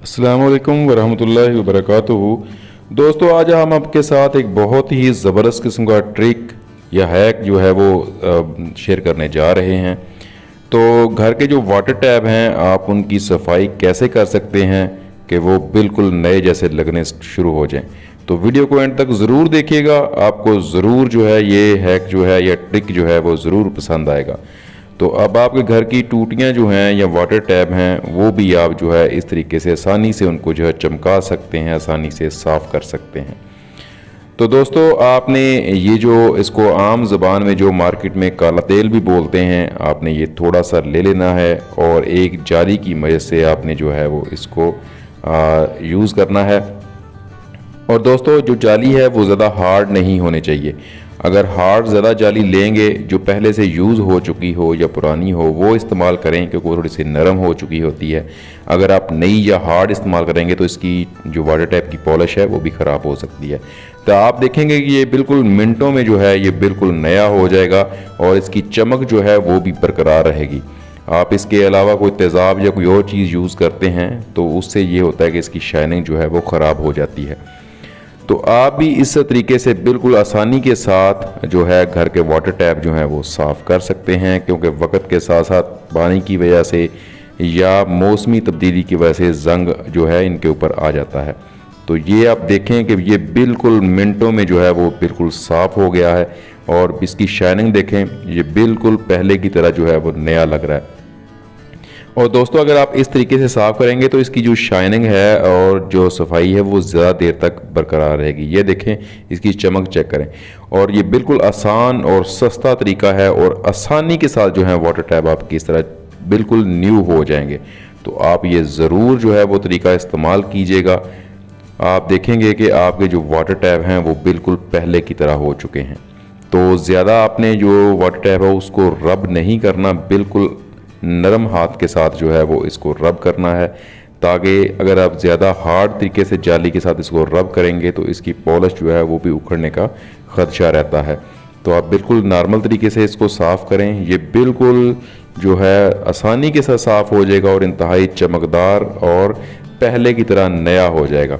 अस्सलाम वालेकुम वरहमतुल्लाहि वबरकातुहू। दोस्तों, आज हम आपके साथ एक बहुत ही ज़बरदस्त किस्म का ट्रिक या हैक जो है वो शेयर करने जा रहे हैं। तो घर के जो वाटर टैप हैं आप उनकी सफाई कैसे कर सकते हैं कि वो बिल्कुल नए जैसे लगने शुरू हो जाएं। तो वीडियो को एंड तक ज़रूर देखिएगा, आपको ज़रूर जो है ये हैक जो है या ट्रिक जो है वो ज़रूर पसंद आएगा। तो अब आपके घर की टूटियाँ जो हैं या वाटर टैप हैं वो भी आप जो है इस तरीके से आसानी से उनको जो है चमका सकते हैं, आसानी से साफ़ कर सकते हैं। तो दोस्तों, आपने ये जो इसको आम ज़बान में जो मार्केट में काला तेल भी बोलते हैं, आपने ये थोड़ा सा ले लेना है और एक जाली की मदद से आपने जो है वो इसको यूज़ करना है। और दोस्तों, जो जाली है वो ज़्यादा हार्ड नहीं होने चाहिए। अगर हार्ड ज़्यादा जाली लेंगे जो पहले से यूज़ हो चुकी हो या पुरानी हो वो इस्तेमाल करें, क्योंकि वो थोड़ी सी नरम हो चुकी होती है। अगर आप नई या हार्ड इस्तेमाल करेंगे तो इसकी जो वाटर टैप की पॉलिश है वो भी ख़राब हो सकती है। तो आप देखेंगे कि ये बिल्कुल मिनटों में जो है ये बिल्कुल नया हो जाएगा और इसकी चमक जो है वो भी बरकरार रहेगी। आप इसके अलावा कोई तेज़ाब या कोई और चीज़ यूज़ करते हैं तो उससे ये होता है कि इसकी शाइनिंग जो है वो ख़राब हो जाती है। तो आप भी इस तरीके से बिल्कुल आसानी के साथ जो है घर के वाटर टैप जो हैं वो साफ़ कर सकते हैं, क्योंकि वक्त के साथ साथ पानी की वजह से या मौसमी तब्दीली की वजह से जंग जो है इनके ऊपर आ जाता है। तो ये आप देखें कि ये बिल्कुल मिनटों में जो है वो बिल्कुल साफ़ हो गया है और इसकी शाइनिंग देखें, ये बिल्कुल पहले की तरह जो है वो नया लग रहा है। और दोस्तों, अगर आप इस तरीके से साफ़ करेंगे तो इसकी जो शाइनिंग है और जो सफाई है वो ज़्यादा देर तक बरकरार रहेगी। ये देखें, इसकी चमक चेक करें। और ये बिल्कुल आसान और सस्ता तरीका है और आसानी के साथ जो है वाटर टैप आपकी इस तरह बिल्कुल न्यू हो जाएंगे। तो आप ये ज़रूर जो है वो तरीका इस्तेमाल कीजिएगा। आप देखेंगे कि आपके जो वाटर टैप हैं वो बिल्कुल पहले की तरह हो चुके हैं। तो ज़्यादा आपने जो वाटर टैप है उसको रब नहीं करना, बिल्कुल नरम हाथ के साथ जो है वो इसको रब करना है, ताकि अगर आप ज़्यादा हार्ड तरीके से जाली के साथ इसको रब करेंगे तो इसकी पॉलिश जो है वो भी उखड़ने का ख़दशा रहता है। तो आप बिल्कुल नॉर्मल तरीके से इसको साफ़ करें, ये बिल्कुल जो है आसानी के साथ साफ़ हो जाएगा और इंतहाई चमकदार और पहले की तरह नया हो जाएगा।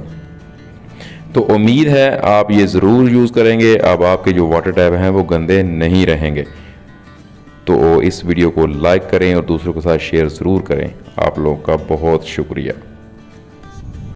तो उम्मीद है आप ये ज़रूर यूज़ करेंगे, अब आपके जो वाटर टैप हैं वो गंदे नहीं रहेंगे। तो इस वीडियो को लाइक करें और दूसरों के साथ शेयर ज़रूर करें। आप लोगों का बहुत शुक्रिया।